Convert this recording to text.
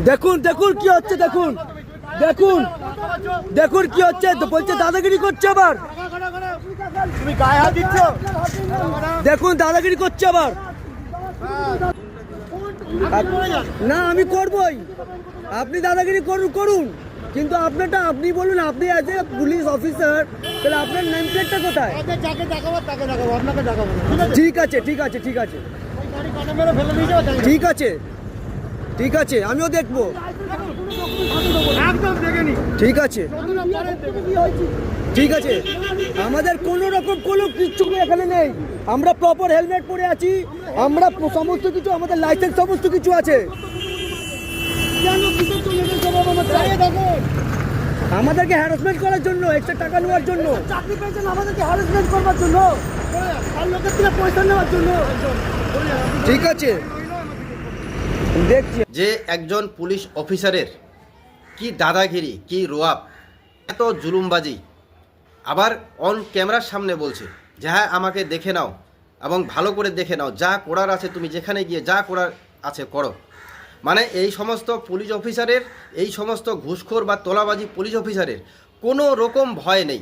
দেখুন দেখুন কি হচ্ছে, দেখুন দেখুন দেখুন কি হচ্ছে, বলছে দাদাগিরি করছে আবার, তুমি গায়ে হাত দিচ্ছ। দেখুন দাদাগিরি করছে আবার। না আমি করবই, আপনি দাদাগিরি করুন করুন, কিন্তু আপনারটা আপনি বলুন, আপনি অ্যাজ এ পুলিশ অফিসার, তাহলে আপনার নেম প্লেটটা কোথায়? যাকে দেখাবো তাকে দেখাবো, আপনাকে দেখাবো না। ঠিক আছে ঠিক আছে ঠিক আছে গাড়ি কাটা মেরে ফেলে দিয়ে যাও। ঠিক আছে ঠিক আছে, আমিও দেখবো। একদম দেখেনি। ঠিক আছে ঠিক আছে, আমাদের কোনো রকম কোনো কিচ্ছু এখানে নেই, আমরা প্রপার হেলমেট পরে আছি, আমরা সমস্ত কিছু, আমাদের লাইসেন্স সমস্ত কিছু আছে। আমাদেরকে হ্যারাসমেন্ট করার জন্য, এক্সট্রা টাকা নেওয়ার জন্য, চাকরি পেয়েছেন আমাদেরকে হ্যারাসমেন্ট করবার জন্য, আর লোকের থেকে পয়সা নেওয়ার জন্য। ঠিক আছে দেখছি। যে একজন পুলিশ অফিসারের কি দাদাগিরি, কি রোয়াব, এত জুলুমবাজি, আবার অন ক্যামেরার সামনে বলছে যে হ্যাঁ আমাকে দেখে নাও এবং ভালো করে দেখে নাও, যা করার আছে তুমি যেখানে গিয়ে যা করার আছে করো। মানে এই সমস্ত পুলিশ অফিসারের, এই সমস্ত ঘুষখোর বা তোলাবাজি পুলিশ অফিসারের কোনো রকম ভয় নেই।